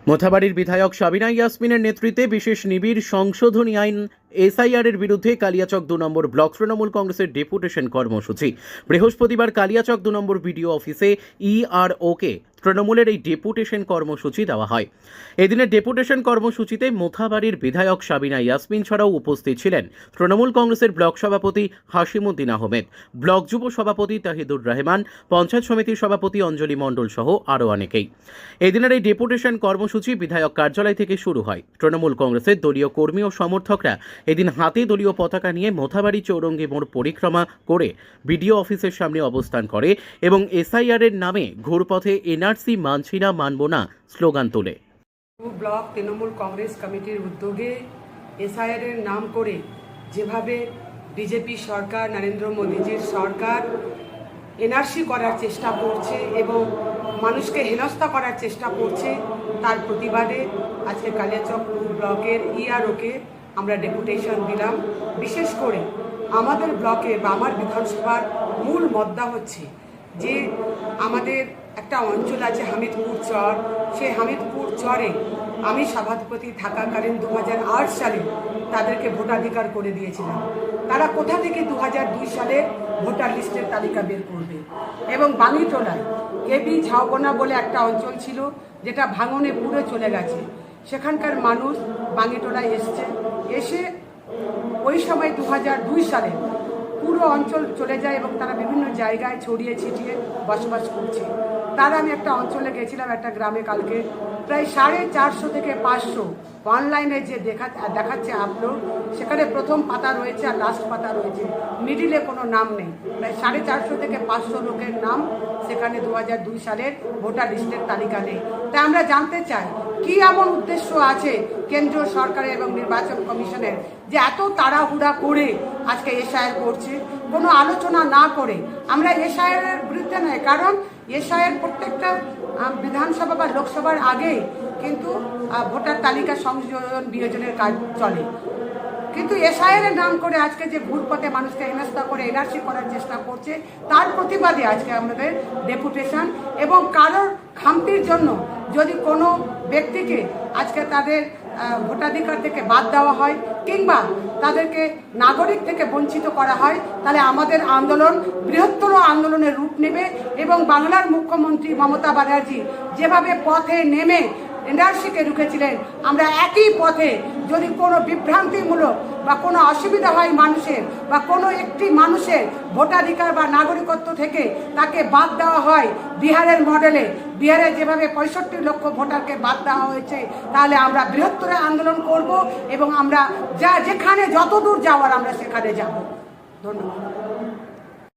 মোথাবাড়ির বিধায়ক সাবিনা ইয়াসমিনের নেতৃত্বে বিশেষ নিবিড় সংশোধনী আইন এসআইআর এর বিরুদ্ধে কালিয়াচক ২ নম্বর ব্লক তৃণমূল কংগ্রেসের ডেপুটেশন কর্মসূচি। বৃহস্পতিবার কালিয়াচক ২ নম্বর বিডিও অফিসে ইআরওকে তৃণমূলের এই ডেপুটেশন কর্মসূচি দেওয়া হয়। এদিনের ডেপুটেশন কর্মসূচিতে মোথাবাড়ির বিধায়ক সাবিনা ইয়াসমিন ছাড়াও উপস্থিত ছিলেন তৃণমূল কংগ্রেসের ব্লক সভাপতি হাসিমুদ্দিন আহমেদ, ব্লক যুব সভাপতি তাহিদুর রহমান, পঞ্চায়েত সমিতির সভাপতি অঞ্জলি মণ্ডল সহ আরও অনেকেই। এদিনের এই ডেপুটেশন কর্মসূচি বিধায়ক কার্যালয় থেকে শুরু হয়। তৃণমূল কংগ্রেসের দলীয় কর্মী ও সমর্থকরা এদিন হাতে দলীয় পতাকা নিয়ে মোথাবাড়ি চৌরঙ্গি মোড় পরিক্রমা করে বিডিও অফিসের সামনে অবস্থান করে এবং এসআইআর এর নামে ঘুরপথে এনআরসি মানছি না মানব না স্লোগান তোলে। ব্লক তৃণমূল কংগ্রেস কমিটির উদ্যোগে এসআইআর এর নাম করে যেভাবে বিজেপি সরকার, নরেন্দ্র মোদীজির সরকার এনআরসি করার চেষ্টা করছে এবং মানুষকে হেনস্থা করার চেষ্টা করছে, তার প্রতিবাদে আজকে কালিয়াচক ব্লকের ইআরওকে আমরা ডেপুটেশন দিলাম। বিশেষ করে আমাদের ব্লকে বা আমার বিধানসভার মূল মুদ্দা হচ্ছে যে আমাদের একটা অঞ্চল আছে হামিদপুর চর। সেই হামিদপুর চরে আমি সভাপতি থাকাকালীন 2008 সালে তাদেরকে ভোটাধিকার করে দিয়েছিলাম। তারা কোথা থেকে 2002 সালে ভোটার লিস্টের তালিকা বের করবে? এবং বাঙিটোলায় কেবি ঝাউগোনা বলে একটা অঞ্চল ছিল, যেটা ভাঙনে পুরো চলে গেছে। সেখানকার মানুষ বাঙিটোলায় এসে ওই সময় 2002 সালে পুরো অঞ্চল চলে যায় এবং তারা বিভিন্ন জায়গায় ছড়িয়ে ছিটিয়ে বসবাস করছে। তারা আমি একটা অঞ্চলে গেছিলাম, একটা গ্রামে কালকে, প্রায় 450 থেকে 500 অনলাইনে যে দেখাচ্ছে আপলোড, সেখানে প্রথম পাতা রয়েছে আর লাস্ট পাতা রয়েছে, মিডিলে কোনো নাম নেই। প্রায় 450 থেকে 500 লোকের নাম সেখানে 2002 সালের ভোটার লিস্টের তালিকা নেই। তাই আমরা জানতে চাই কি এমন উদ্দেশ্য আছে কেন্দ্রীয় সরকারের এবং নির্বাচন কমিশনের যে এত তাড়াহুড়া করে আজকে এসআইআর করছে, কোনো আলোচনা না করে। আমরা এসআইআর এর বিরুদ্ধে নয়, কারণ এসআইআর প্রত্যেকটা বিধানসভা বা লোকসভার আগে কিন্তু ভোটার তালিকা সংযোজন বিয়োজনের কাজ চলে। কিন্তু এসআইআর এর নাম করে আজকে যে ঘুরপথে মানুষকে হেনস্থা করে এনআরসি করার চেষ্টা করছে, তার প্রতিবাদে আজকে আমাদের ডেপুটেশন। এবং কারোর খামতির জন্য যদি কোনো ব্যক্তিকে আজকে তাদের ভোটাধিকার থেকে বাদ দেওয়া হয় কিংবা তাদেরকে নাগরিক থেকে বঞ্চিত করা হয়, তাহলে আমাদের আন্দোলন বৃহত্তর আন্দোলনের রূপ নেবে। এবং বাংলার মুখ্যমন্ত্রী মমতা ব্যানার্জি যেভাবে পথে নেমে এনআরসিকে রুখেছিলেন, আমরা একই পথে যদি কোনো বিভ্রান্তিমূলক বা কোনো অসুবিধা হয় মানুষের বা কোনো একটি মানুষের ভোটাধিকার বা নাগরিকত্ব থেকে তাকে বাদ দেওয়া হয় বিহারের মডেলে, বিহারে যেভাবে 65 লক্ষ ভোটারকে বাদ দেওয়া হয়েছে, তাহলে আমরা বৃহত্তর আন্দোলন করব এবং আমরা যেখানে যতদূর যাওয়ার আমরা সেখানে যাব। ধন্যবাদ।